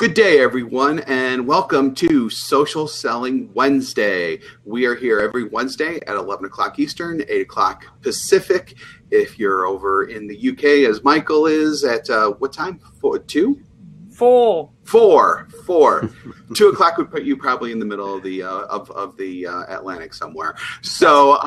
Good day, everyone, and welcome to Social Selling Wednesday. We are here every Wednesday at 11 o'clock Eastern, 8 o'clock Pacific. If you're over in the UK, as Michael is, at what time? 2? 4. 2 o'clock would put you probably in the middle of the Atlantic somewhere. So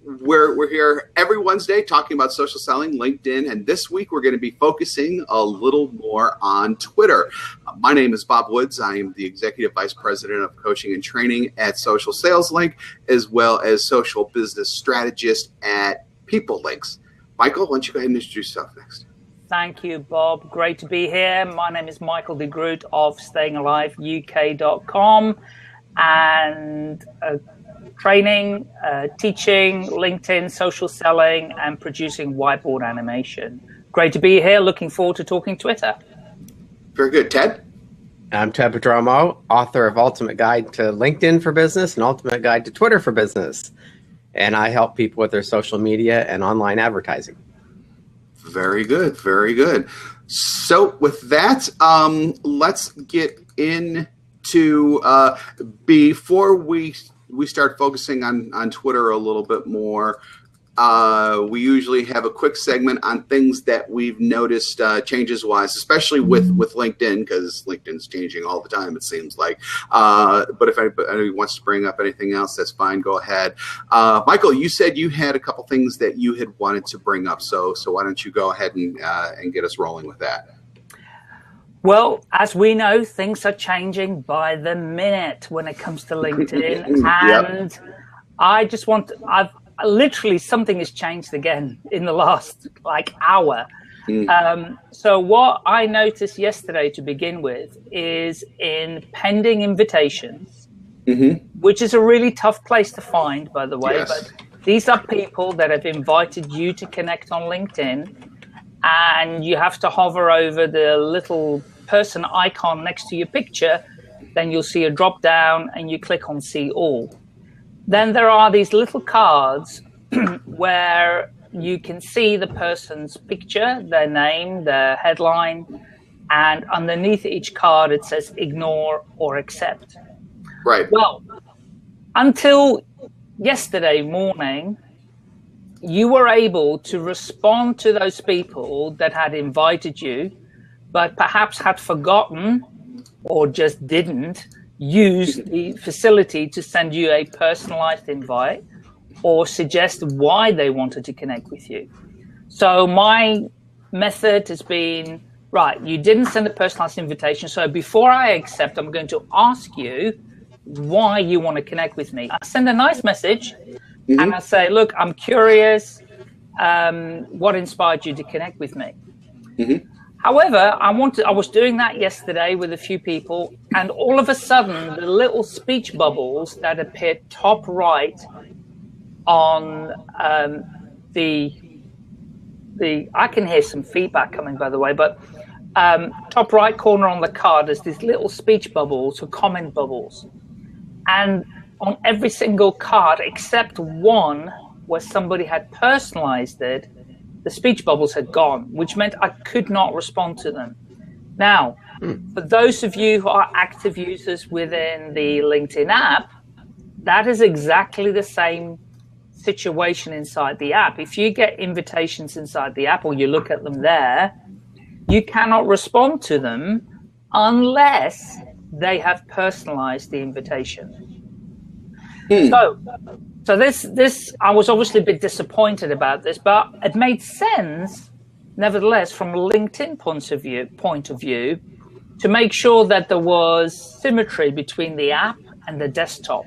we're here every Wednesday talking about social selling, LinkedIn, and this week we're going to be focusing a little more on Twitter. My name is Bob Woods. I am the Executive Vice President of Coaching and Training at Social Sales Link, as well as Social Business Strategist at People Links. Michael, why don't you go ahead and introduce yourself next? Thank you, Bob. Great to be here. My name is Michael de Groot of StayingAliveUK.com and training, teaching, LinkedIn, social selling, and producing whiteboard animation. Great to be here. Looking forward to talking Twitter. Very good. Ted? I'm Ted Prodromou, author of Ultimate Guide to LinkedIn for Business and Ultimate Guide to Twitter for Business. And I help people with their social media and online advertising. Very good. Very good. So with that, let's get into, before we start focusing on Twitter a little bit more, we usually have a quick segment on things that we've noticed changes-wise, especially with LinkedIn, because LinkedIn's changing all the time, it seems like. But if anybody wants to bring up anything else, that's fine. Go ahead. Michael, you said you had a couple things that you had wanted to bring up, so why don't you go ahead and get us rolling with that? Well, as we know, things are changing by the minute when it comes to LinkedIn. And Yep. Literally something has changed again in the last hour. So what I noticed yesterday to begin with is in pending invitations, which is a really tough place to find, by the way. Yes. But these are people that have invited you to connect on LinkedIn, and you have to hover over the little person icon next to your picture. Then you'll see a drop down and you click on see all. Then there are these little cards where you can see the person's picture, their name, their headline, and underneath each card it says ignore or accept. Right. Well, until yesterday morning, you were able to respond to those people that had invited you, but perhaps had forgotten or just didn't use the facility to send you a personalized invite or suggest why they wanted to connect with you. So my method has been, right, you didn't send a personalized invitation, so before I accept, I'm going to ask you why you want to connect with me. I send a nice message and I say, look, I'm curious, what inspired you to connect with me? However, I was doing that yesterday with a few people, and all of a sudden, the little speech bubbles that appeared top right on the I can hear some feedback coming, by the way, but top right corner on the card, there's these little speech bubbles or comment bubbles. And on every single card, except one where somebody had personalized it, the speech bubbles had gone, which meant I could not respond to them. Now, for those of you who are active users within the LinkedIn app, that is exactly the same situation inside the app. If you get invitations inside the app or you look at them there, you cannot respond to them unless they have personalized the invitation. So this, I was obviously a bit disappointed about this, but it made sense, nevertheless, from a LinkedIn point of view, to make sure that there was symmetry between the app and the desktop.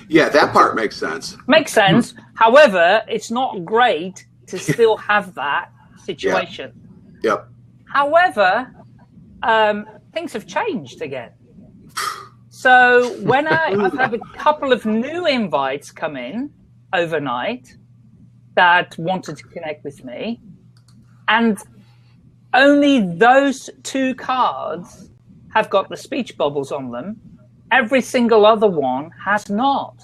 Yeah, that part makes sense. Makes sense. However, it's not great to still have that situation. Yep. However, things have changed again. So when I've had a couple of new invites come in overnight that wanted to connect with me, and only those two cards have got the speech bubbles on them. Every single other one has not.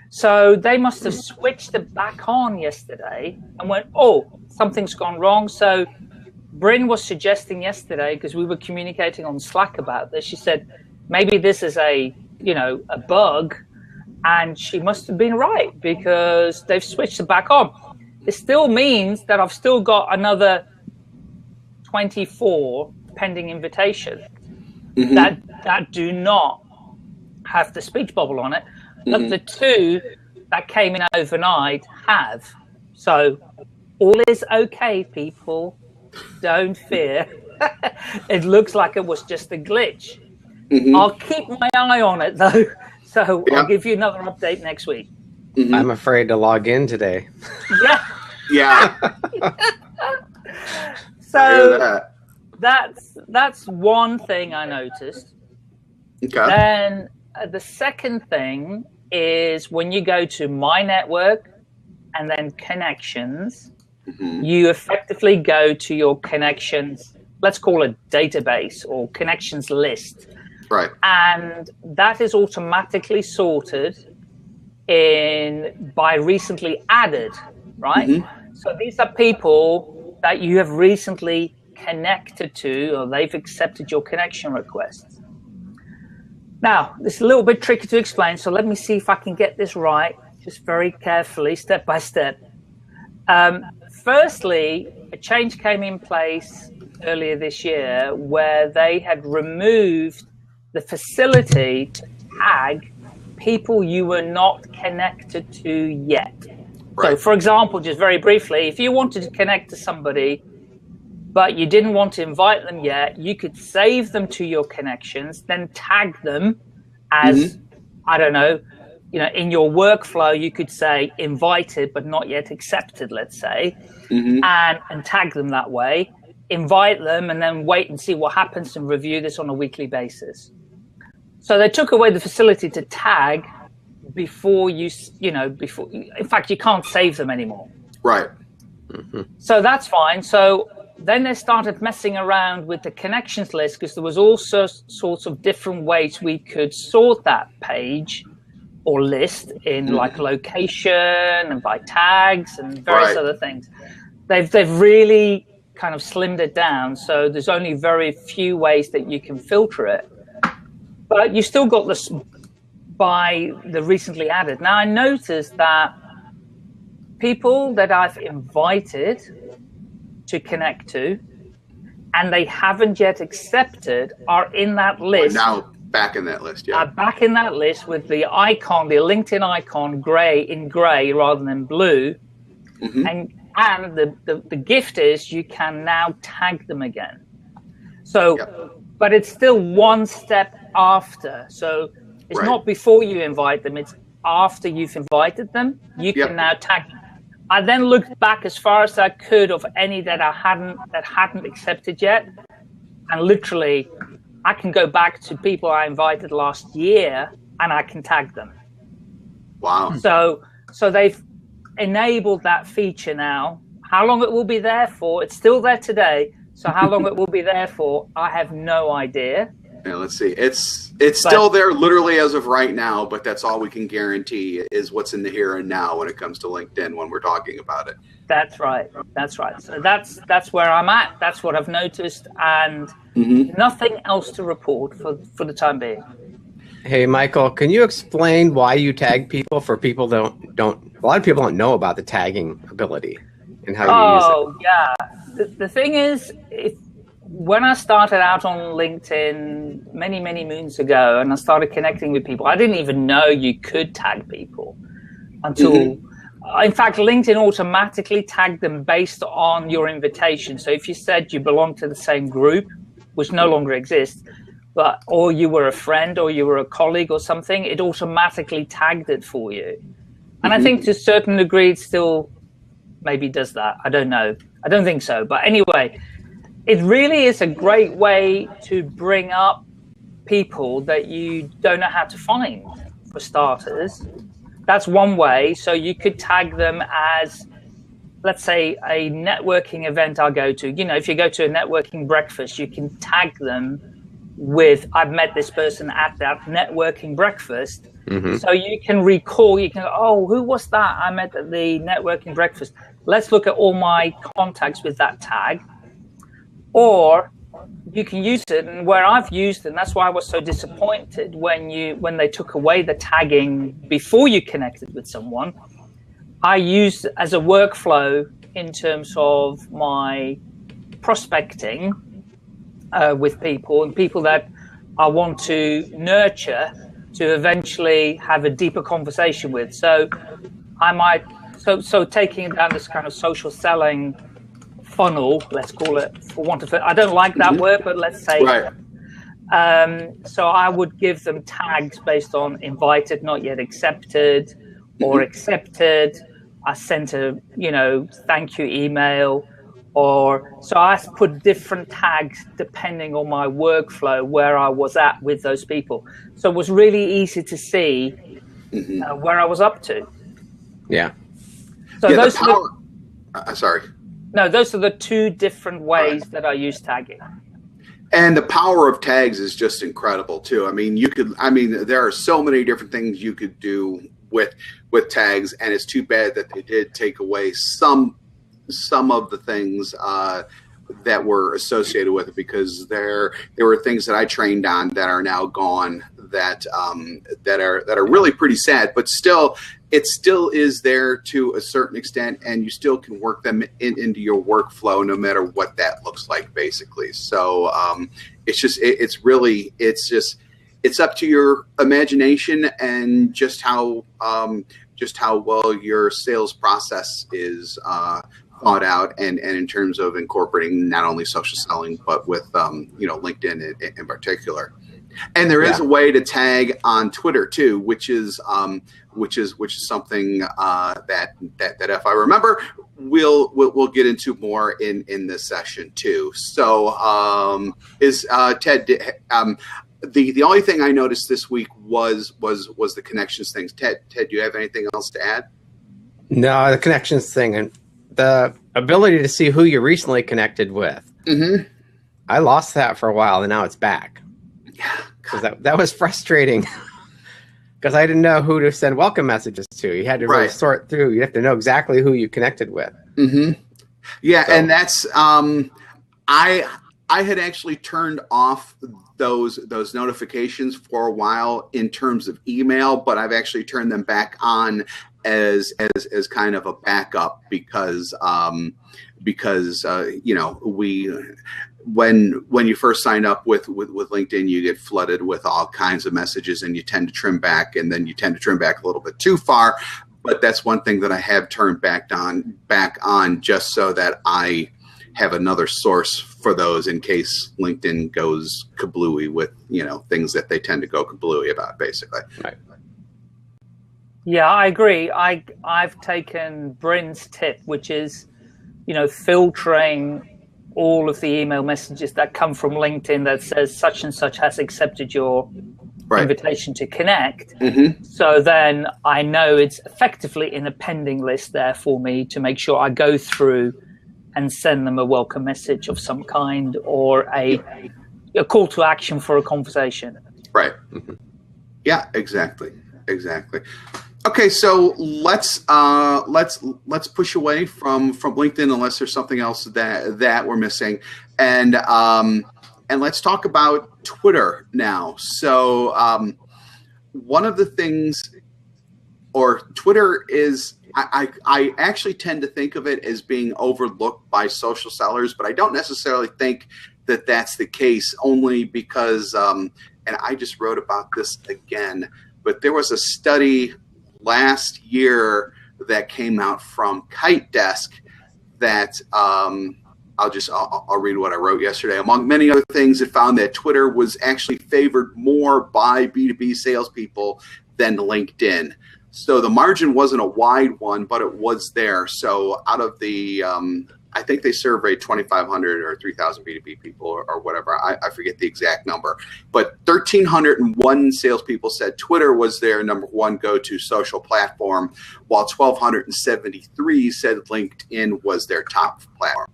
So they must have switched it back on yesterday and went, oh, something's gone wrong. So Bryn was suggesting yesterday, because we were communicating on Slack about this, she said, maybe this is a bug, and she must have been right, because they've switched it back on. It still means that I've still got another 24 pending invitations that do not have the speech bubble on it, but the 2 that came in overnight have. So all is okay, people. Don't fear. It looks like it was just a glitch. I'll keep my eye on it, though. So I'll give you another update next week. I'm afraid to log in today. Yeah. So that's one thing I noticed. Okay. Then the second thing is when you go to My Network and then Connections, you effectively go to your connections, let's call it database or connections list. Right. And that is automatically sorted by recently added, right? So these are people that you have recently connected to, or they've accepted your connection requests. Now, this is a little bit tricky to explain, so let me see if I can get this right, just very carefully, step by step. Firstly, a change came in place earlier this year where they had removed the facility to tag people you were not connected to yet. Right. So, for example, just very briefly, if you wanted to connect to somebody, but you didn't want to invite them yet, you could save them to your connections, then tag them as, I don't know, in your workflow, you could say invited, but not yet accepted, let's say, and tag them that way, invite them, and then wait and see what happens and review this on a weekly basis. So they took away the facility to tag before in fact, you can't save them anymore. Right. So that's fine. So then they started messing around with the connections list because there was also sorts of different ways we could sort that page or list in like location and by tags and various other things. They've really kind of slimmed it down. So there's only very few ways that you can filter it. But you still got this by the recently added. Now I noticed that people that I've invited to connect to and they haven't yet accepted are in that list. Now back in that list, are back in that list with the icon, the LinkedIn icon, gray rather than blue. And the gift is you can now tag them again. So, but it's still one step after. So it's not before you invite them, it's after you've invited them, you can now tag them. I then looked back as far as I could of any that hadn't accepted yet, and literally I can go back to people I invited last year and I can tag them. Wow. So they've enabled that feature now. How long it will be there for, it's still there today. So how long it will be there for, I have no idea. Yeah, let's see. It's still there literally as of right now, but that's all we can guarantee is what's in the here and now when it comes to LinkedIn when we're talking about it. That's right. So that's where I'm at. That's what I've noticed, and nothing else to report for the time being. Hey, Michael, can you explain why you tag people for people don't a lot of people don't know about the tagging ability and how you use it? Oh, yeah. The thing is, when I started out on LinkedIn many, many moons ago and I started connecting with people, I didn't even know you could tag people until, in fact, LinkedIn automatically tagged them based on your invitation. So if you said you belong to the same group, which no longer exists, or you were a friend or you were a colleague or something, it automatically tagged it for you. And I think to a certain degree it still maybe does that. I don't know. I don't think so. But anyway, it really is a great way to bring up people that you don't know how to find, for starters. That's one way. So you could tag them as, let's say, a networking event I go to. If you go to a networking breakfast, you can tag them with, I've met this person at that networking breakfast. So you can recall, you can go, oh, who was that I met at the networking breakfast? Let's look at all my contacts with that tag. or you can use it. And where I've used it, and that's why I was so disappointed when they took away the tagging before you connected with someone. I used it as a workflow in terms of my prospecting with people and people that I want to nurture to eventually have a deeper conversation with. So I might, so taking down this kind of social selling funnel, let's call it, for want of it. I don't like that word, but let's say. Right. So I would give them tags based on invited, not yet accepted, or accepted. I sent a, thank you email, so I put different tags depending on my workflow where I was at with those people. So it was really easy to see where I was up to. Yeah. So those are those are the two different ways that I use tagging. And the power of tags is just incredible too. I mean, there are so many different things you could do with tags, and it's too bad that they did take away some of the things that were associated with it, because there were things that I trained on that are now gone that are really pretty sad, but still it still is there to a certain extent, and you still can work them into your workflow no matter what that looks like, basically. So it's up to your imagination and just how well your sales process is thought out, and in terms of incorporating not only social selling but with LinkedIn in particular. And there is a way to tag on Twitter too, which is something that if I remember, we'll get into more in this session too. So Ted, the only thing I noticed this week was the connections things. Ted, do you have anything else to add? No, the connections thing and the ability to see who you recently connected with. Mm-hmm. I lost that for a while, and now it's back. Because that was frustrating. Because I didn't know who to send welcome messages to. You had to really sort through. You have to know exactly who you connected with. Mm-hmm. Yeah, so. And that's I had actually turned off those notifications for a while in terms of email, but I've actually turned them back on as kind of a backup because when you first sign up with LinkedIn, you get flooded with all kinds of messages, and you tend to trim back, and then you tend to trim back a little bit too far. But that's one thing that I have turned back on just so that I have another source for those in case LinkedIn goes kablooey with, things that they tend to go kablooey about, basically. Right. Yeah, I agree. I've taken Bryn's tip, which is, filtering all of the email messages that come from LinkedIn that says such and such has accepted your invitation to connect. Mm-hmm. So then I know it's effectively in a pending list there for me to make sure I go through and send them a welcome message of some kind or a call to action for a conversation. Right. Mm-hmm. Yeah, exactly. Okay, so let's push away from LinkedIn unless there's something else that we're missing, and let's talk about Twitter now. So one of the things, or Twitter is, I actually tend to think of it as being overlooked by social sellers, but I don't necessarily think that that's the case, only because, and I just wrote about this again, but there was a study last year that came out from Kite Desk that I'll read what I wrote yesterday. Among many other things, it found that Twitter was actually favored more by B2B salespeople than LinkedIn. So the margin wasn't a wide one, but it was there. So out of the, I think they surveyed 2,500 or 3,000 B2B people or whatever. I forget the exact number. But 1,301 salespeople said Twitter was their number one go-to social platform, while 1,273 said LinkedIn was their top platform.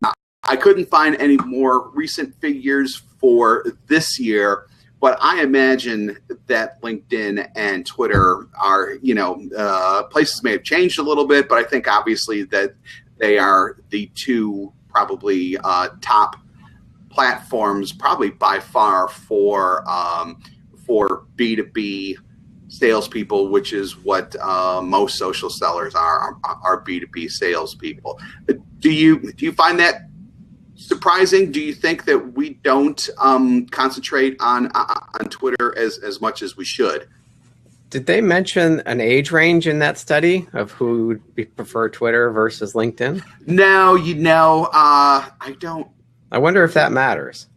Now, I couldn't find any more recent figures for this year, but I imagine that LinkedIn and Twitter are, places may have changed a little bit, but I think obviously that they are the two probably top platforms probably by far for B2B salespeople, which is what most social sellers are B2B salespeople. Do you find that surprising? Do you think that we don't concentrate on Twitter as much as we should? Did they mention an age range in that study of who would prefer Twitter versus LinkedIn? No, I don't. I wonder if that matters.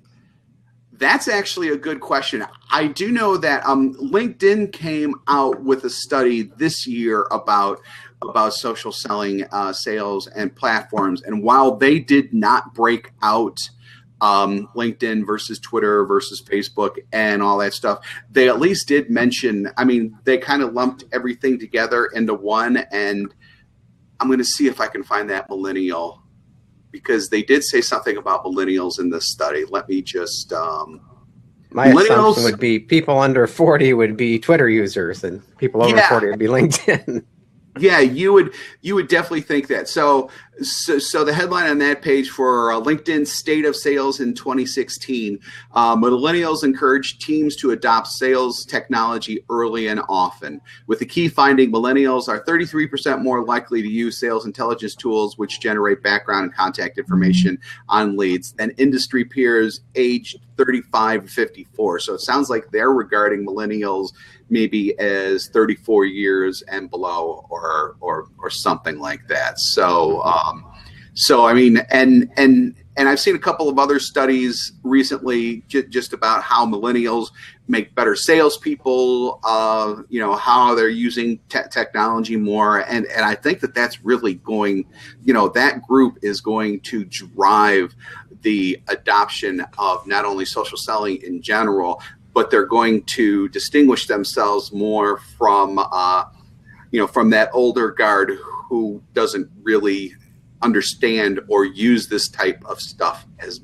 That's actually a good question. I do know that LinkedIn came out with a study this year about social selling, sales, and platforms. And while they did not break out LinkedIn versus Twitter versus Facebook and all that stuff, they at least did mention, I mean, they kind of lumped everything together into one. And I'm going to see if I can find that millennial, because they did say something about millennials in this study. Let me just... My assumption would be people under 40 would be Twitter users, and people over 40 would be LinkedIn. Yeah, you would definitely think that. So the headline on that page for LinkedIn State of Sales in 2016, millennials encourage teams to adopt sales technology early and often. With the key finding, millennials are 33% more likely to use sales intelligence tools, which generate background and contact information on leads, than industry peers aged 35 to 54. So it sounds like they're regarding millennials maybe as 34 years and below, or something like that. So I mean, and I've seen a couple of other studies recently just about how millennials make better salespeople, how they're using technology more. And I think that's really going, that group is going to drive the adoption of not only social selling in general, but they're going to distinguish themselves more from that older guard who doesn't really understand or use this type of stuff as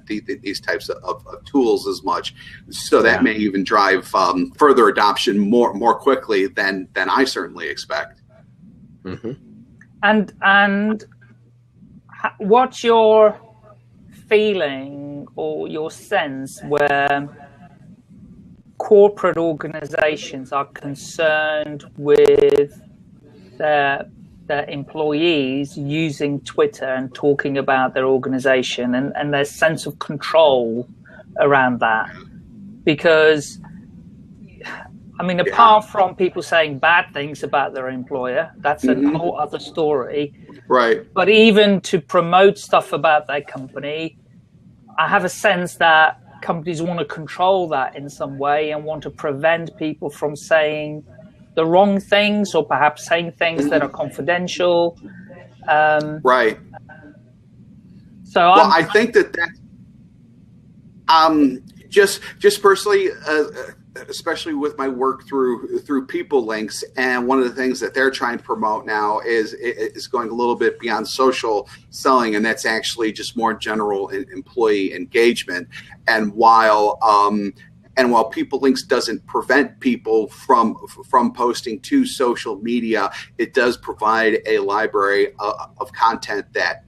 these types of tools as much. So that may even drive further adoption more quickly than I certainly expect. Mm-hmm. And what's your feeling or your sense where corporate organizations are concerned with their employees using Twitter and talking about their organization and their sense of control around that? Because, I mean, apart from people saying bad things about their employer, that's a whole other story. Right. But even to promote stuff about their company, I have a sense that companies want to control that in some way and want to prevent people from saying the wrong things, or perhaps saying things that are confidential. Right. So I think that just personally, especially with my work through People Links, and one of the things that they're trying to promote now is going a little bit beyond social selling, and that's actually just more general employee engagement. And while People Links doesn't prevent people from posting to social media, it does provide a library of content that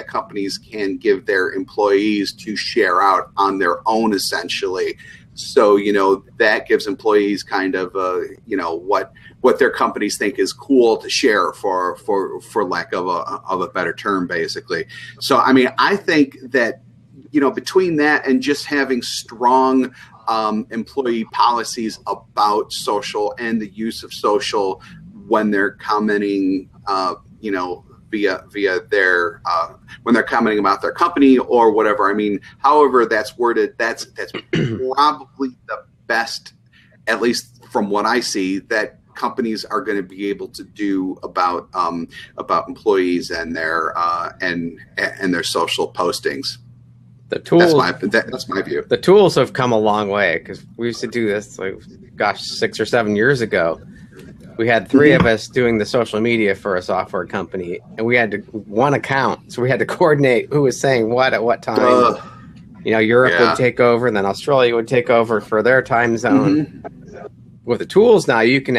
companies can give their employees to share out on their own, essentially. So, that gives employees kind of, what their companies think is cool to share, for lack of a better term, basically. So, I mean, I think that, between that and just having strong employee policies about social and the use of social when they're commenting, via their when they're commenting about their company or whatever. I mean, however that's worded, that's probably the best, at least from what I see, that companies are going to be able to do about employees and their social postings. The tools, that's my view. The tools have come a long way, because we used to do this, 6 or 7 years ago. We had 3 of us doing the social media for a software company, and we had one account, so we had to coordinate who was saying what at what time. Europe would take over, and then Australia would take over for their time zone. With the tools now, you can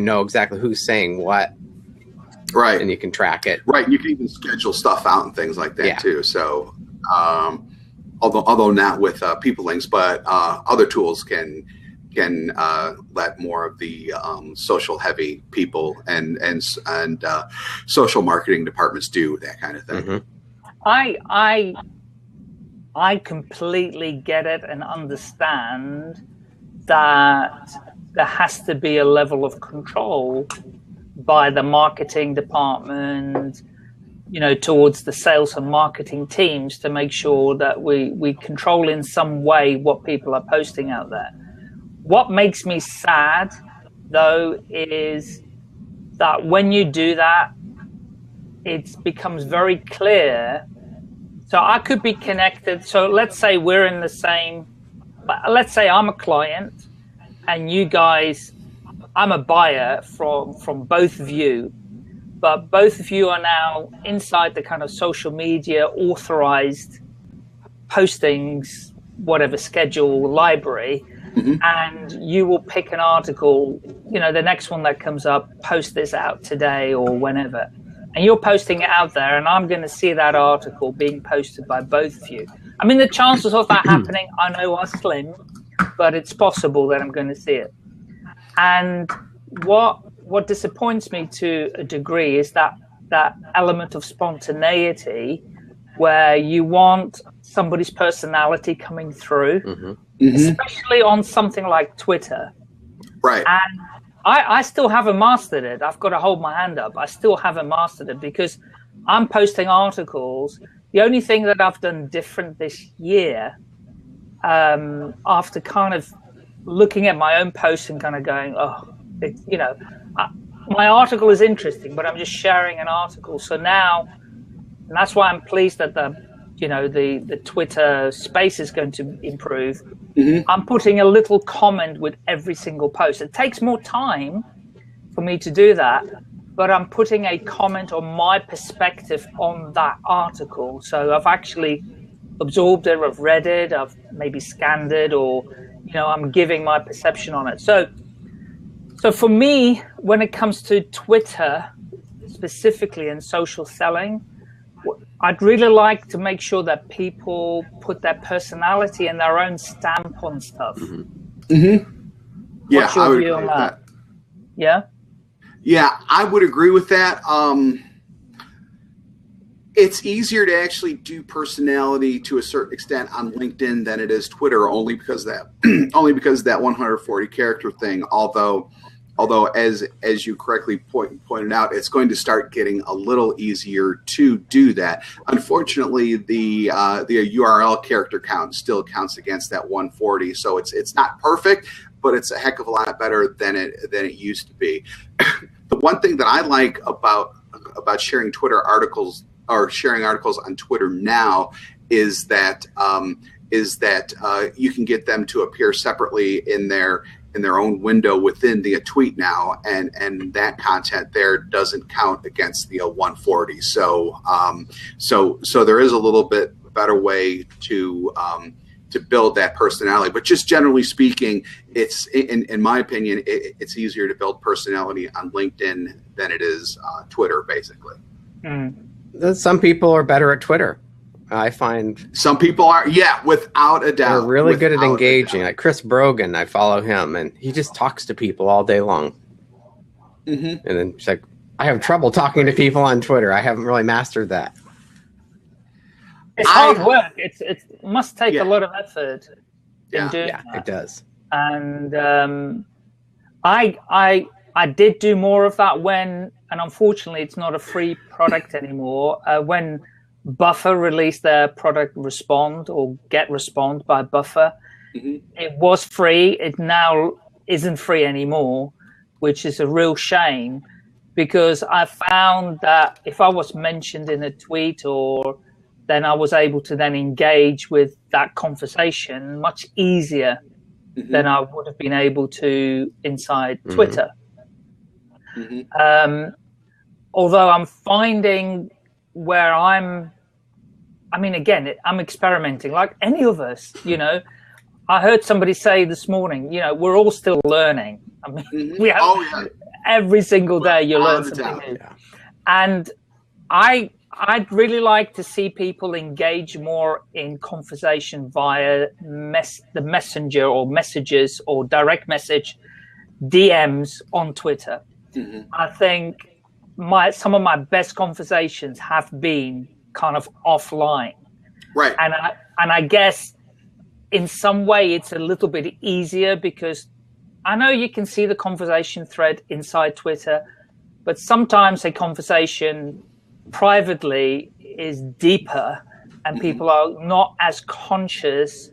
know exactly who's saying what, right? And you can track it, right? You can even schedule stuff out and things like that too. So, although not with people links, but other tools can let more of the social heavy people and social marketing departments do that kind of thing. Mm-hmm. I completely get it and understand that there has to be a level of control by the marketing department, towards the sales and marketing teams to make sure that we control in some way what people are posting out there. What makes me sad, though, is that when you do that, it becomes very clear. So I could be connected. So let's say we're in the same, let's say I'm a client and you guys, I'm a buyer from both of you, but both of you are now inside the kind of social media authorized postings, whatever schedule library. Mm-hmm. And you will pick an article, the next one that comes up, post this out today or whenever. And you're posting it out there, and I'm going to see that article being posted by both of you. I mean, the chances of that happening, I know, are slim, but it's possible that I'm going to see it. And what disappoints me to a degree is that element of spontaneity where you want somebody's personality coming through. Mm-hmm. Mm-hmm. Especially on something like Twitter. Right. And I still haven't mastered it. I've got to hold my hand up. I still haven't mastered it because I'm posting articles. The only thing that I've done different this year, after kind of looking at my own posts and kind of going, my article is interesting, but I'm just sharing an article. So now, and that's why I'm pleased that the Twitter space is going to improve. Mm-hmm. I'm putting a little comment with every single post. It takes more time for me to do that, but I'm putting a comment on my perspective on that article. So I've actually absorbed it, I've read it, I've maybe scanned it, or I'm giving my perception on it. So for me, when it comes to Twitter specifically and social selling, I'd really like to make sure that people put their personality and their own stamp on stuff. Mm-hmm. Mm-hmm. Yeah, what's your view on that? Yeah? Yeah, I would agree with that. It's easier to actually do personality to a certain extent on LinkedIn than it is Twitter, only because that 140 character thing. Although, as you correctly pointed out, it's going to start getting a little easier to do that. Unfortunately, the URL character count still counts against that 140, so it's not perfect, but it's a heck of a lot better than it used to be. The one thing that I like about sharing Twitter articles or sharing articles on Twitter now is that you can get them to appear separately in their own window within the tweet now, and that content there doesn't count against the 140. So there is a little bit better way to build that personality. But just generally speaking, it's in my opinion, it's easier to build personality on LinkedIn than it is Twitter, basically. Some people are better at Twitter. I find some people are, without a doubt. They're really good at engaging. Like Chris Brogan, I follow him, and he just talks to people all day long. Mm-hmm. And then she's like, I have trouble talking to people on Twitter. I haven't really mastered that. It's hard work. It must take a lot of effort in doing that. It does. And I did do more of that and unfortunately, it's not a free product anymore. When Buffer released their product Respond or Get Respond by Buffer. Mm-hmm. It was free. It now isn't free anymore, which is a real shame because I found that if I was mentioned in a tweet then I was able to then engage with that conversation much easier mm-hmm. than I would have been able to inside mm-hmm. Twitter. Mm-hmm. Although I'm finding where I'm experimenting like any of us, I heard somebody say this morning, we're all still learning. I mean, mm-hmm. we have every single day you learn something new. Yeah. And I I'd really like to see people engage more in conversation via the messenger or messages or direct message DMs on Twitter. Mm-hmm. I think some of my best conversations have been kind of offline. Right. And I guess in some way it's a little bit easier because I know you can see the conversation thread inside Twitter, but sometimes a conversation privately is deeper and people are not as conscious.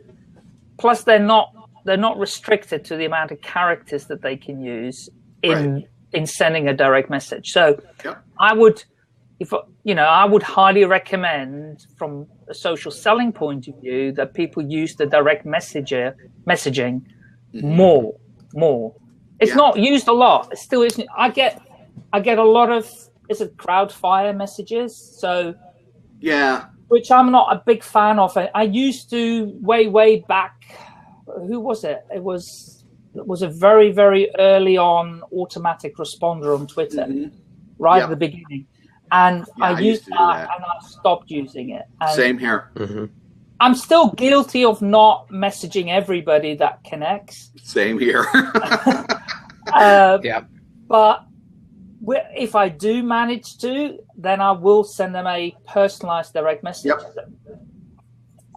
Plus they're not restricted to the amount of characters that they can use in sending a direct message. So I would highly recommend from a social selling point of view that people use the direct messaging more. It's not used a lot. It still isn't. I get a lot of crowdfire messages. So which I'm not a big fan of. I used to way back. Who was it? It was a very, very early on automatic responder on Twitter, at the beginning. And I used that and I stopped using it. And same here. Mm-hmm. I'm still guilty of not messaging everybody that connects. Same here. But if I do manage to, then I will send them a personalized direct message. Yep.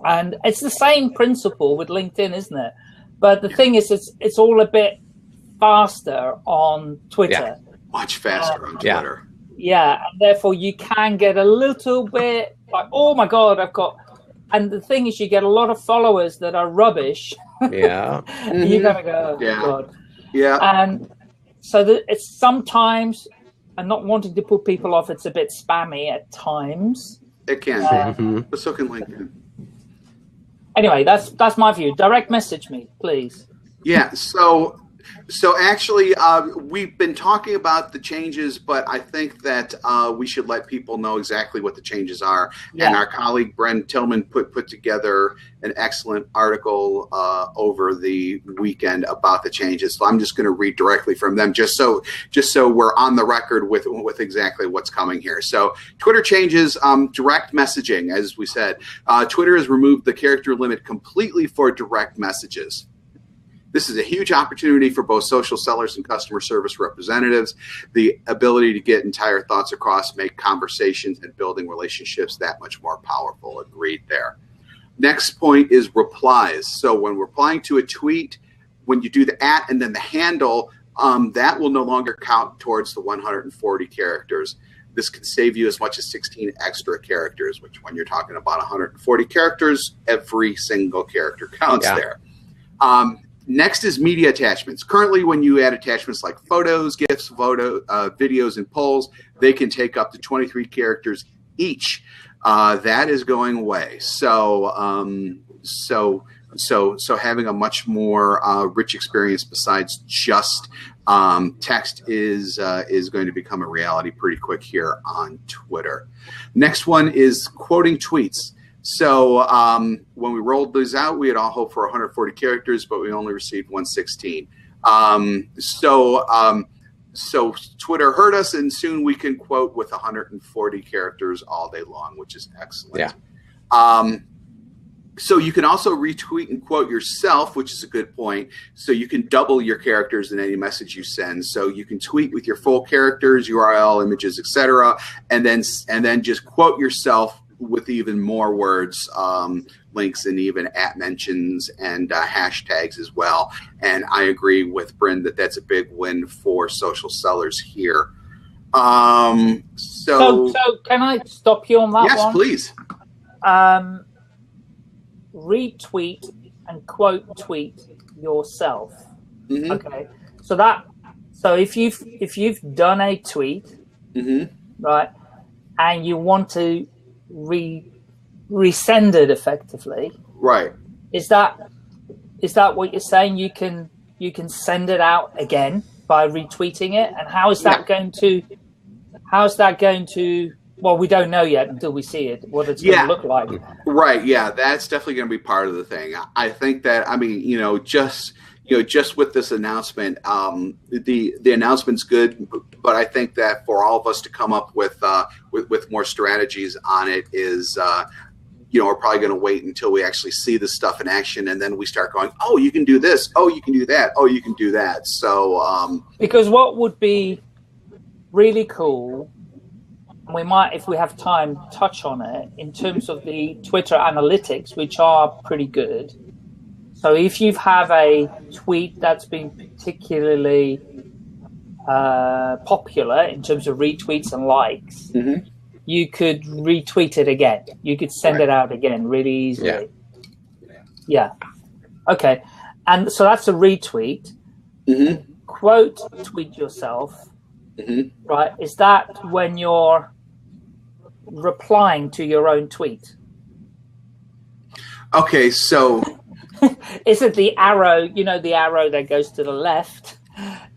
And it's the same principle with LinkedIn, isn't it? But the thing is, it's all a bit faster on Twitter. Yeah. Much faster on Twitter. Yeah, and therefore you can get a little bit like, oh my God, and the thing is you get a lot of followers that are rubbish. Yeah. You're going to go, oh God. Yeah. And so it's sometimes, and not wanting to put people off, it's a bit spammy at times. It can. But so can LinkedIn. Anyway, that's my view. Direct message me, please. Yeah, so actually, we've been talking about the changes, but I think that we should let people know exactly what the changes are. Yeah. And our colleague Bren Tillman put together an excellent article over the weekend about the changes. So I'm just going to read directly from them, just so we're on the record with exactly what's coming here. So Twitter changes direct messaging, as we said. Twitter has removed the character limit completely for direct messages. This is a huge opportunity for both social sellers and customer service representatives. The ability to get entire thoughts across, make conversations and building relationships that much more powerful. Agreed there. Next point is replies. So when replying to a tweet, when you do the @ and then the handle, that will no longer count towards the 140 characters. This can save you as much as 16 extra characters, which when you're talking about 140 characters, every single character counts there. Next is media attachments. Currently, when you add attachments like photos, GIFs, videos, and polls, they can take up to 23 characters each. That is going away. So having a much more rich experience besides just text is going to become a reality pretty quick here on Twitter. Next one is quoting tweets. So when we rolled these out, we had all hoped for 140 characters, but we only received 116. So Twitter heard us, and soon we can quote with 140 characters all day long, which is excellent. Yeah. So you can also retweet and quote yourself, which is a good point. So you can double your characters in any message you send. So you can tweet with your full characters, URL, images, etc., and then just quote yourself with even more words, links, and even @ mentions and hashtags as well. And I agree with Bryn that that's a big win for social sellers here. So can I stop you on that one? Yes, please. Retweet and quote tweet yourself. Mm-hmm. Okay. So if you've done a tweet, right, and you want to resend it effectively, right? Is that what you're saying? You can send it out again by retweeting it, and how is that going to? Well, we don't know yet until we see it, what it's going to look like. Right. Yeah, that's definitely going to be part of the thing. I think that, just with this announcement, the announcement's good, but I think that for all of us to come up with more strategies on it is, we're probably going to wait until we actually see the stuff in action, and then we start going, oh, you can do this, oh, you can do that, oh, you can do that. So because what would be really cool, and we might, if we have time, touch on it in terms of the Twitter analytics, which are pretty good. So if you have a tweet that's been particularly popular in terms of retweets and likes, you could retweet it again. You could send it out again really easily. Yeah. Okay. And so that's a retweet. Quote tweet yourself. Right? Is that when you're replying to your own tweet? Okay, so is it the arrow, the arrow that goes to the left,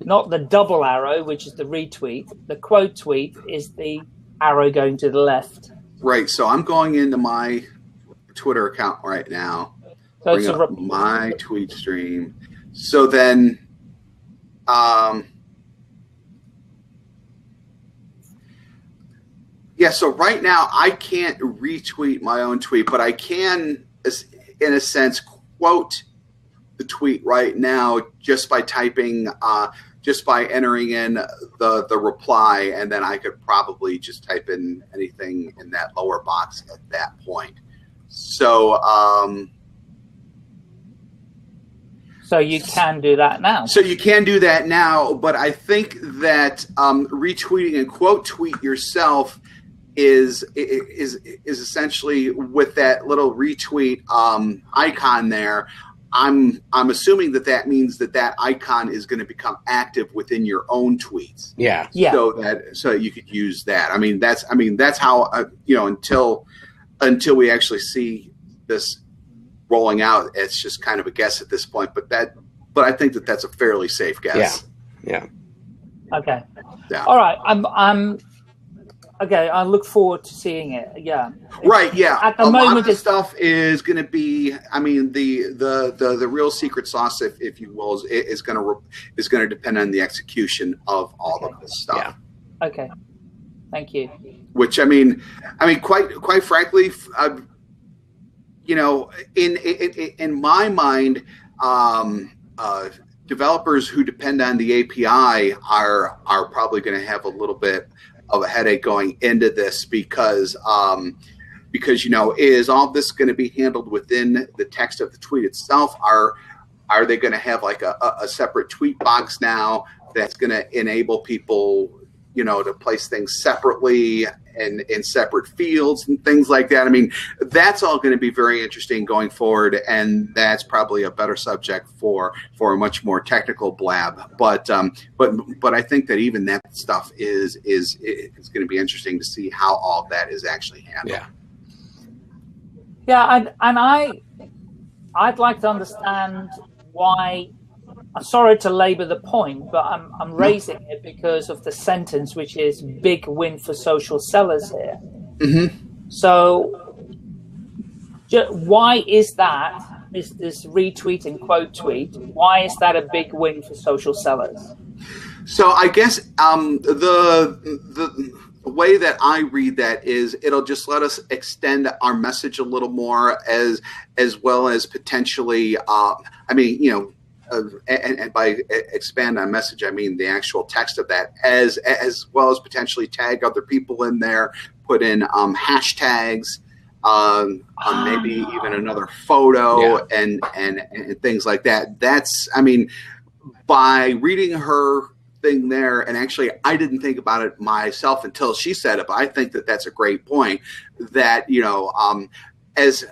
not the double arrow, which is the retweet? The quote tweet is the arrow going to the left. Right. So I'm going into my Twitter account right now. So bring up my tweet stream. So then, so right now I can't retweet my own tweet, but I can, in a sense, quote the tweet right now just by typing, just by entering in the reply, and then I could probably just type in anything in that lower box at that point. So, so you can do that now. So you can do that now, but I think that retweeting and quote tweet yourself is essentially with that little retweet icon there. I'm assuming that means that icon is going to become active within your own tweets. Yeah. So you could use that. That's how until we actually see this rolling out, it's just kind of a guess at this point. But I think that that's a fairly safe guess. Yeah. Okay. Yeah. All right. I'm okay. I look forward to seeing it. Yeah. Right. Yeah. At the a moment, lot of the stuff is going to be. The real secret sauce, if you will, is going to depend on the execution of all of this stuff. Yeah. Okay. Thank you. Which quite frankly, in my mind, developers who depend on the API are probably going to have a little bit of a headache going into this because is all this going to be handled within the text of the tweet itself? Are they going to have like a separate tweet box now that's going to enable people to place things separately and in separate fields and things like that? That's all going to be very interesting going forward, and that's probably a better subject for a much more technical blab. But I think that even that stuff is going to be interesting to see how all that is actually handled. Yeah, and I'd like to understand why. I'm sorry to labor the point, but I'm raising it because of the sentence, which is big win for social sellers here. So why is that, this retweet and quote tweet, why is that a big win for social sellers? So I guess the way that I read that is it'll just let us extend our message a little more as well as potentially, and by expand on message, I mean the actual text of that, as well as potentially tag other people in there, put in hashtags, maybe even another photo and things like that. That's, by reading her thing there, and actually I didn't think about it myself until she said it, but I think that that's a great point that, as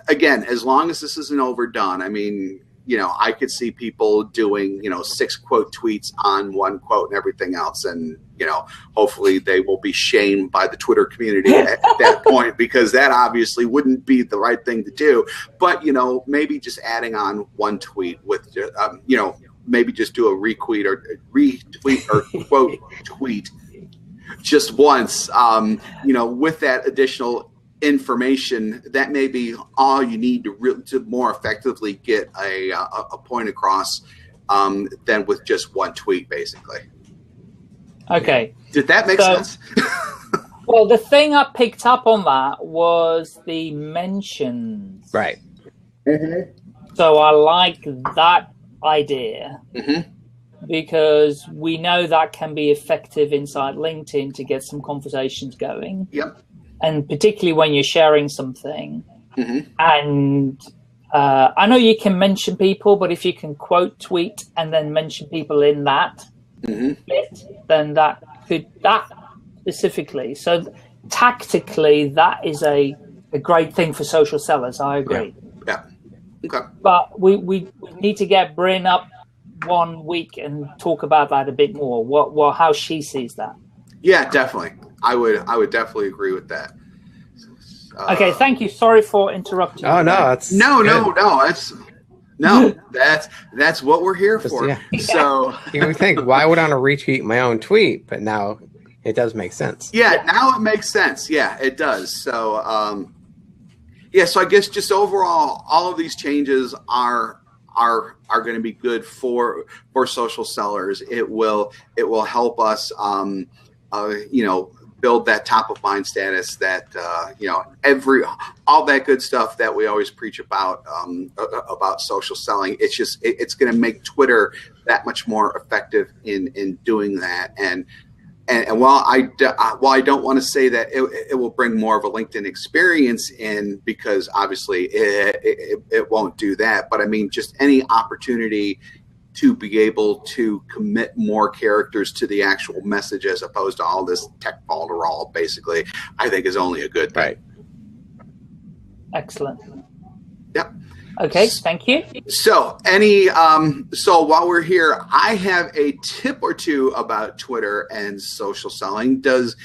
long as this isn't overdone, I could see people doing, 6 quote tweets on 1 quote and everything else. And, hopefully they will be shamed by the Twitter community at that point, because that obviously wouldn't be the right thing to do. But, maybe just adding on 1 tweet with, maybe just do a retweet or quote tweet just once, with that additional information, that may be all you need to more effectively get a point across than with just 1 tweet, basically. Okay. Did that make sense? Well, the thing I picked up on that was the mentions. Right. So I like that idea because we know that can be effective inside LinkedIn to get some conversations going. Yep. And particularly when you're sharing something. And I know you can mention people, but if you can quote tweet and then mention people in that bit, then that specifically. So tactically, that is a great thing for social sellers. I agree. Yeah. Okay. But we need to get Bryn up 1 week and talk about that a bit more. How she sees that. Yeah, definitely. I would definitely agree with that. Okay, thank you. Sorry for interrupting. Oh no, that's no. That's what we're here for. Yeah. So you would think, why would I want to retweet my own tweet? But now it does make sense. Yeah, now it makes sense. Yeah, it does. So so I guess just overall, all of these changes are going to be good for social sellers. It will help us build that top of mind status that all that good stuff that we always preach about social selling. It's going to make Twitter that much more effective in doing that. And while I don't want to say that it will bring more of a LinkedIn experience in, because obviously it won't do that, but I mean, just any opportunity to be able to commit more characters to the actual message as opposed to all this tech balderall, basically, I think is only a good thing. Right. Excellent. Yep. Okay, thank you. So so while we're here, I have a tip or two about Twitter and social selling. Does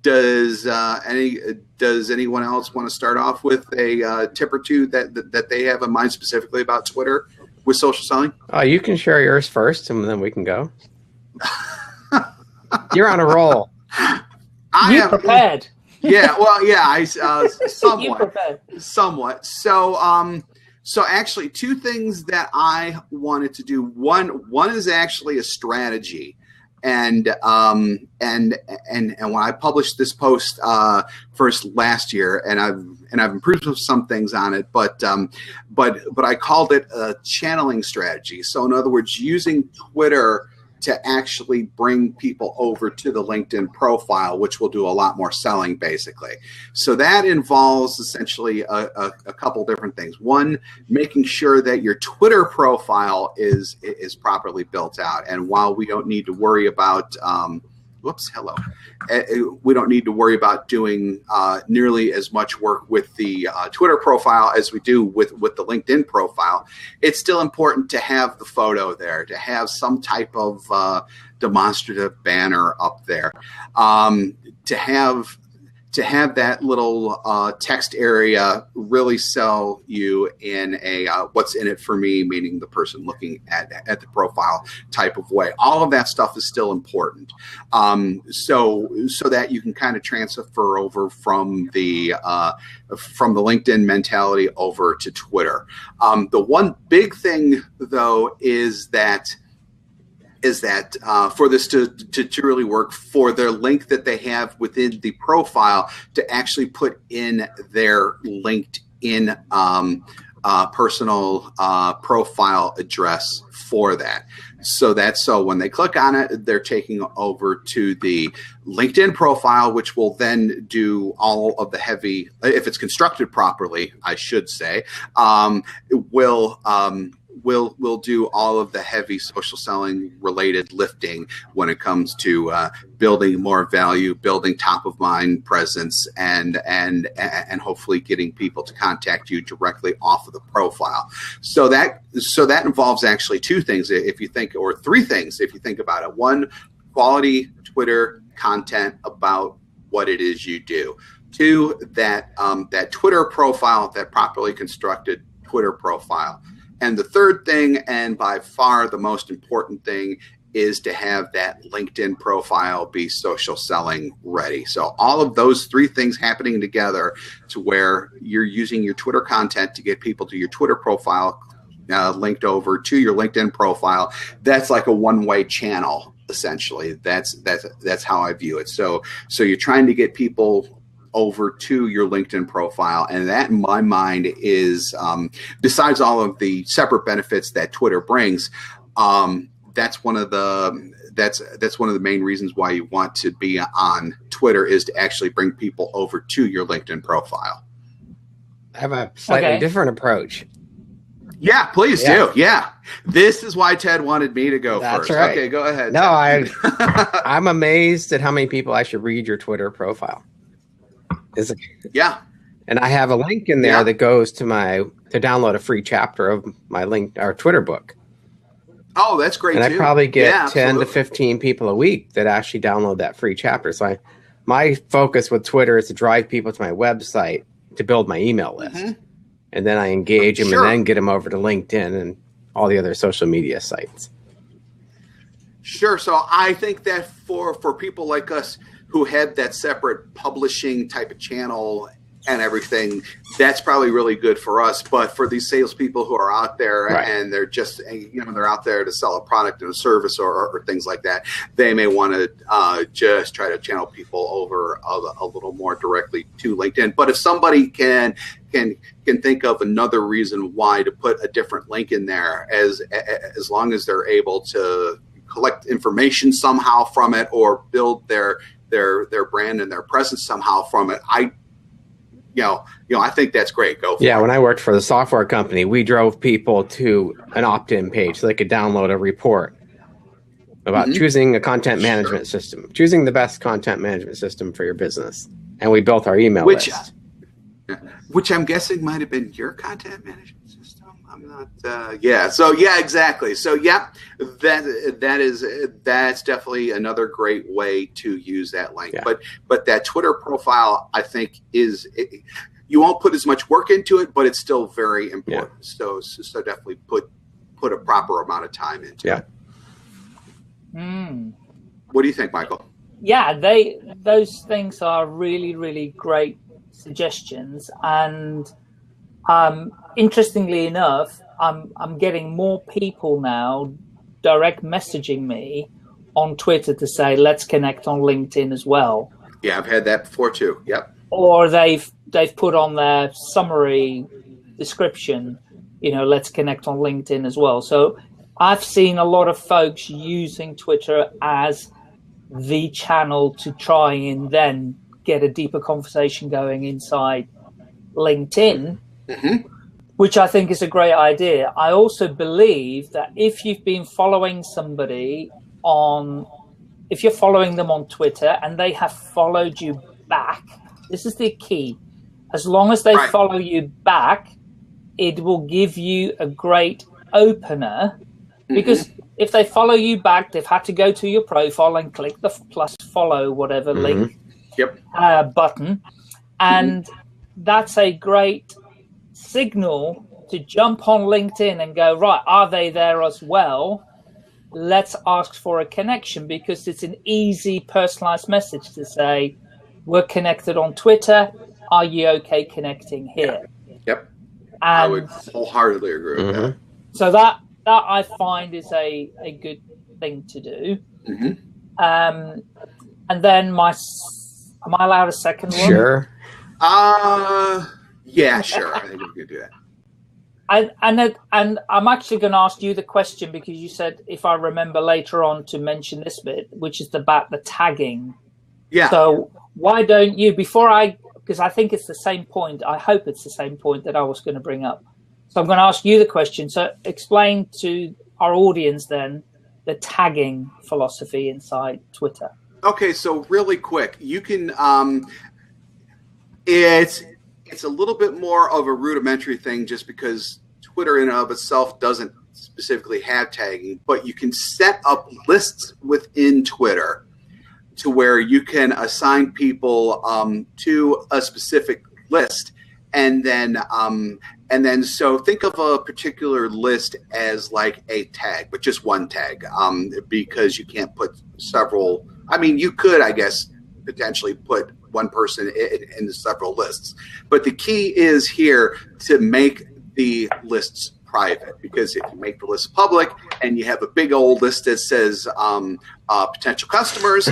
anyone else want to start off with a tip or two that they have in mind specifically about Twitter with social selling? You can share yours first, and then we can go. You're on a roll. I am prepared. Yeah, well, yeah, I somewhat. You prepared. Somewhat. So actually, two things that I wanted to do. One is actually a strategy. And when I published this post first last year, and I've improved some things on it, but I called it a channeling strategy. So in other words, using Twitter to actually bring people over to the LinkedIn profile, which will do a lot more selling, basically. So that involves essentially a couple different things. One, making sure that your Twitter profile is properly built out. And while we don't need to worry about we don't need to worry about doing nearly as much work with the Twitter profile as we do with the LinkedIn profile. It's still important to have the photo there, to have some type of demonstrative banner up there, to have that little text area really sell you in a what's in it for me, meaning the person looking at the profile type of way. All of that stuff is still important, so that you can kind of transfer over from the LinkedIn mentality over to Twitter. The one big thing, though, is that for this to really work, for their link that they have within the profile to actually put in their LinkedIn personal profile address for that. So when they click on it, they're taking over to the LinkedIn profile, which will then do all of the heavy, if it's constructed properly, I should say, will do all of the heavy social selling related lifting when it comes to building more value, building top of mind presence, and hopefully getting people to contact you directly off of the profile. So that involves actually two things, or three things if you think about it. One, quality Twitter content about what it is you do. Two, that Twitter profile, that properly constructed Twitter profile. And the third thing, and by far the most important thing, is to have that LinkedIn profile be social selling ready. So all of those three things happening together to where you're using your Twitter content to get people to your Twitter profile linked over to your LinkedIn profile, that's like a one-way channel essentially. That's how I view it. So you're trying to get people over to your LinkedIn profile, and that, in my mind, is besides all of the separate benefits that Twitter brings. That's one of the main reasons why you want to be on Twitter, is to actually bring people over to your LinkedIn profile. I have a slightly different approach. Yeah, please do. Yeah. This is why Ted wanted me to go first. Right. Okay, go ahead. No, I'm amazed at how many people actually read your Twitter profile. Yeah. And I have a link in there that goes to download a free chapter of my Twitter book. Oh, that's great. And too. I probably get 10 absolutely. to 15 people a week that actually download that free chapter. So my focus with Twitter is to drive people to my website to build my email list. Mm-hmm. And then I engage them and then get them over to LinkedIn and all the other social media sites. Sure. So I think that for people like us who have that separate publishing type of channel and everything, that's probably really good for us. But for these salespeople who are out there and they're just, they're out there to sell a product and a service or things like that, they may want to just try to channel people over a little more directly to LinkedIn. But if somebody can think of another reason why to put a different link in there, as long as they're able to collect information somehow from it or build their brand and their presence somehow from it, I think that's great. Go for it. When I worked for the software company, we drove people to an opt-in page so they could download a report about choosing a content management system, choosing the best content management system for your business. And we built our email list. Which I'm guessing might have been your content management system. I'm not. So exactly. So that's definitely another great way to use that link. Yeah. But that Twitter profile, I think, you won't put as much work into it, but it's still very important. Yeah. So definitely put a proper amount of time into it. What do you think, Michael? Yeah, those things are really, really great suggestions, and interestingly enough, I'm getting more people now direct messaging me on Twitter to say let's connect on LinkedIn as well. Yeah, I've had that before too. Yep. Or they've put on their summary description, let's connect on LinkedIn as well. So I've seen a lot of folks using Twitter as the channel to try and then get a deeper conversation going inside LinkedIn, which I think is a great idea. I also believe that if you've been following somebody if you're following them on Twitter and they have followed you back, this is the key. As long as they follow you back, it will give you a great opener, because if they follow you back, they've had to go to your profile and click the plus follow whatever link button. And that's a great signal to jump on LinkedIn and go, right, are they there as well? Let's ask for a connection, because it's an easy personalized message to say, we're connected on Twitter. Are you okay connecting here? Yep. I would wholeheartedly agree with that. So that I find is a good thing to do. And then am I allowed a second one? Sure. Yeah, sure. I think we could do that. And I'm actually going to ask you the question, because you said, if I remember later on, to mention this bit, which is about the tagging. Yeah. So why don't you, because I think it's the same point, I hope it's the same point that I was going to bring up. So I'm going to ask you the question. So explain to our audience then the tagging philosophy inside Twitter. Okay, so really quick, you can, it's a little bit more of a rudimentary thing, just because Twitter in and of itself doesn't specifically have tagging, but you can set up lists within Twitter to where you can assign people to a specific list. And then so think of a particular list as like a tag, but just one tag, because you can't put several. I mean, you could, I guess, potentially put one person in several lists. But the key is here to make the lists private, because if you make the list public and you have a big old list that says potential customers,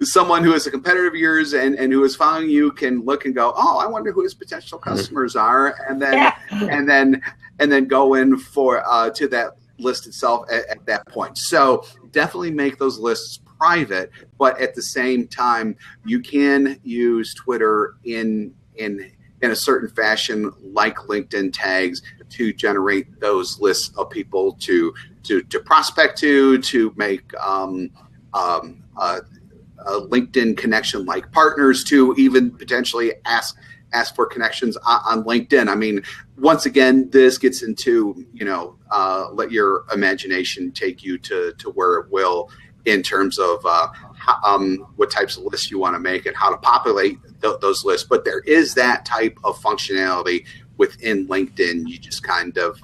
someone who is a competitor of yours and who is following you can look and go, oh, I wonder who his potential customers are, and then go in for to that list itself at that point. So definitely make those lists private, but at the same time, you can use Twitter in a certain fashion, like LinkedIn tags, to generate those lists of people to prospect to make a LinkedIn connection like partners, to even potentially ask for connections on LinkedIn. I mean, once again, this gets into, let your imagination take you to where it will in terms of what types of lists you want to make and how to populate those lists. But there is that type of functionality within LinkedIn. You just kind of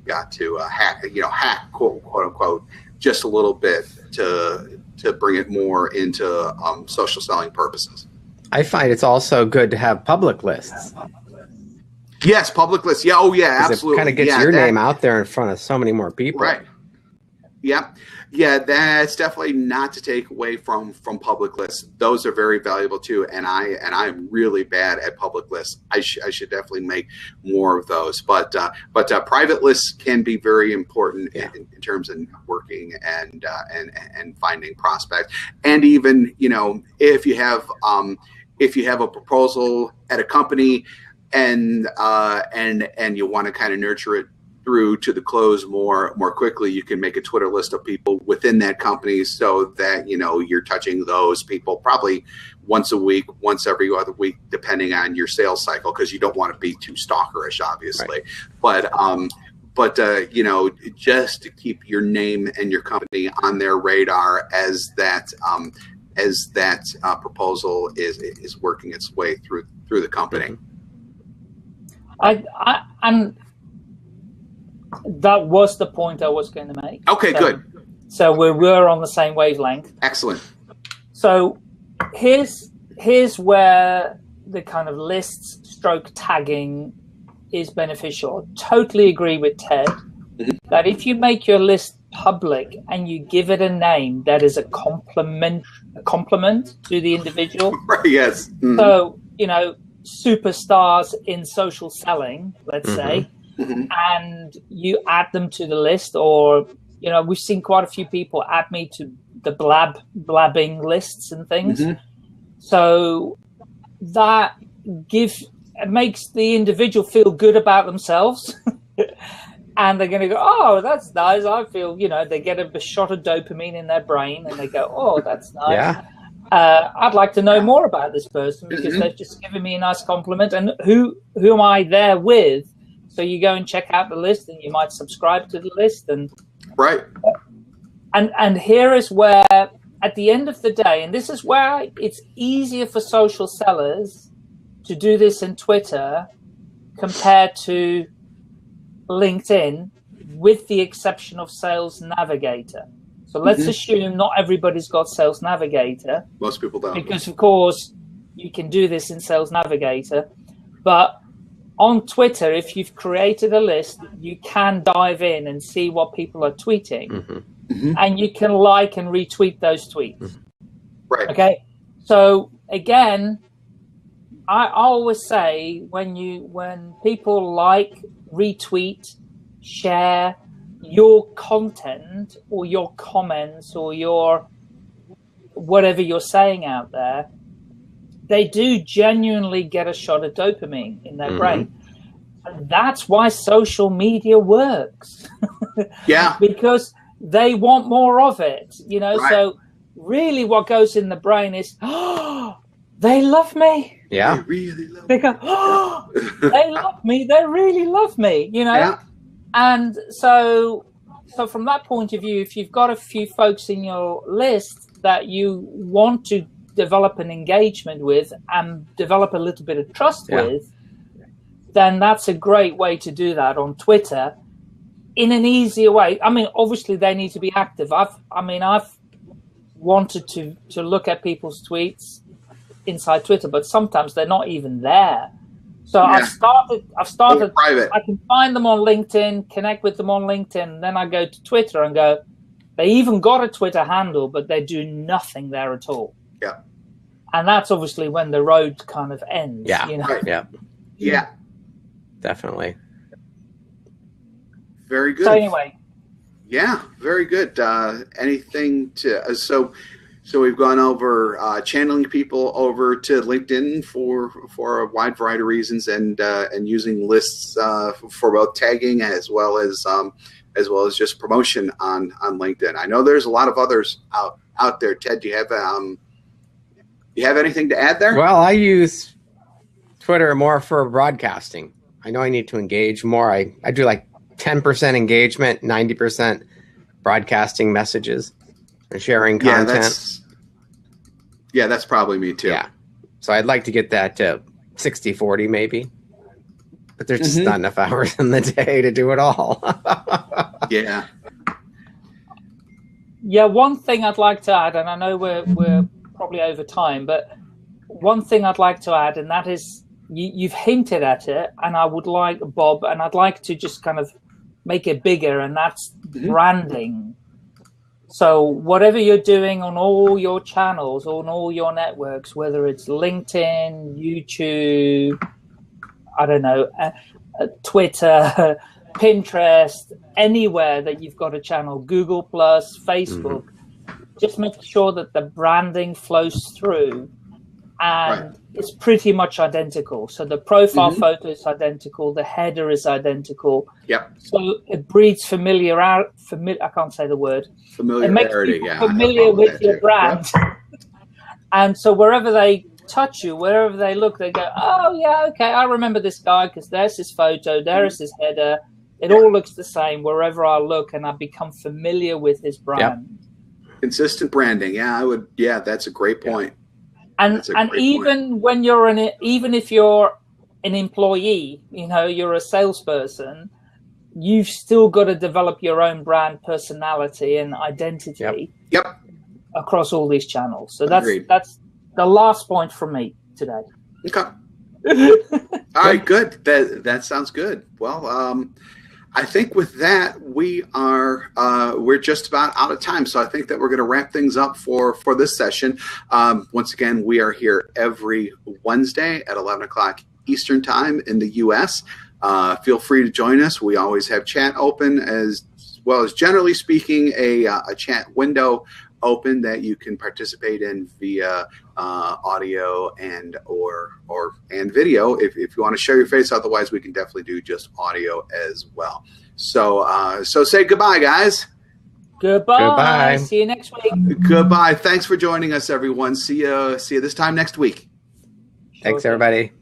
got to hack quote unquote just a little bit to bring it more into social selling purposes. I find it's also good to have public lists. Yes, public lists. Yeah, oh yeah, absolutely. It kind of gets your name out there in front of so many more people. Right. Yeah. Yeah, that's definitely not to take away from public lists. Those are very valuable too, and I'm really bad at public lists. I should definitely make more of those. But private lists can be very important in terms of networking and finding prospects. And even if you have a proposal at a company and you want to kind of nurture it through to the close more quickly, you can make a Twitter list of people within that company, so that you're touching those people probably once a week, once every other week, depending on your sales cycle, because you don't want to be too stalkerish, obviously. Right. But just to keep your name and your company on their radar as that proposal is working its way through the company. I'm that was the point I was going to make. Okay, good. So we were on the same wavelength. Excellent. So here's where the kind of lists stroke tagging is beneficial. Totally agree with Ted that if you make your list public and you give it a name that is a compliment to the individual. Right, yes. Mm-hmm. So, superstars in social selling, let's say, and you add them to the list, or we've seen quite a few people add me to the blabbing lists and things. So that makes the individual feel good about themselves. And they're going to go, oh, that's nice. I feel, they get a shot of dopamine in their brain and they go, oh, that's nice. Yeah. I'd like to know more about this person because they've just given me a nice compliment. And who am I there with? So you go and check out the list, and you might subscribe to the list. And right. And here is where, at the end of the day, and this is where it's easier for social sellers to do this in Twitter compared to LinkedIn, with the exception of Sales Navigator. So let's assume not everybody's got Sales Navigator. Most people don't. Because, of course, you can do this in Sales Navigator. But on Twitter, if you've created a list, you can dive in and see what people are tweeting. And you can like and retweet those tweets. Right. Okay? So, again, I always say when people like, retweet, share your content or your comments or your whatever you're saying out there, they do genuinely get a shot of dopamine in their brain. And that's why social media works. Yeah. Because they want more of it, Right. So really what goes in the brain is, oh, they love me. Yeah. They really love They go, oh, they love me. They really love me, Yeah. And so from that point of view, if you've got a few folks in your list that you want to develop an engagement with and develop a little bit of trust with, then that's a great way to do that on Twitter in an easier way. I mean, obviously they need to be active. I've wanted to look at people's tweets inside Twitter, but sometimes they're not even there. So Yeah. I've started private. I can find them on LinkedIn, connect with them on LinkedIn, then I go to Twitter and go, they even got a Twitter handle, but they do nothing there at all. Yeah. And that's obviously when the road kind of ends. Yeah. You know? Right. Yeah, Yeah. definitely. Very good. So anyway, Yeah, very good. Anything to so we've gone over channeling people over to LinkedIn for a wide variety of reasons, and using lists for both tagging as well as just promotion on LinkedIn. I know there's a lot of others out there. Ted, do you have anything to add there? Well, I use Twitter more for broadcasting. I know I need to engage more. I do like 10% engagement, 90% broadcasting messages and sharing content. Yeah, that's probably me too. Yeah. So I'd like to get that to 60-40 maybe. But there's just not enough hours in the day to do it all. Yeah. yeah, one thing I'd like to add, and I know we're probably over time, but one thing I'd like to add, and that is you've hinted at it, and I would like, Bob, and I'd like to just kind of make it bigger, and that's branding. So whatever you're doing on all your channels, on all your networks, whether it's LinkedIn, YouTube, I don't know, Twitter, Pinterest, anywhere that you've got a channel, Google Plus, Facebook, just make sure that the branding flows through, and it's pretty much identical. So the profile photo is identical, the header is identical. Yep. So it breeds I can't say the word. Familiarity. It makes people Yeah, familiar with your too. brand. Yep. And so wherever they touch you, wherever they look, they go, oh, yeah, okay, I remember this guy because there's his photo, there's his header. It all looks the same wherever I look, and I become familiar with his brand. Yep. Consistent branding. Yeah, I would. Yeah, that's a great point. And even when you're even if you're an employee, you're a salesperson, you've still got to develop your own brand personality and identity Yep. across all these channels. So that's Agreed. that's the last point from me today. Okay. All right, good. That sounds good. Well, I think with that we're just about out of time, so I think that we're going to wrap things up for this session. Once again, we are here every Wednesday at 11 o'clock Eastern Time in the U.S. Feel free to join us. We always have chat open, as well as, generally speaking, a chat window open that you can participate in via audio and video if you want to share your face. Otherwise, we can definitely do just audio as well. So say goodbye, guys. Goodbye. See you next week. Goodbye. Thanks for joining us, everyone. See you this time next week. Thanks, everybody.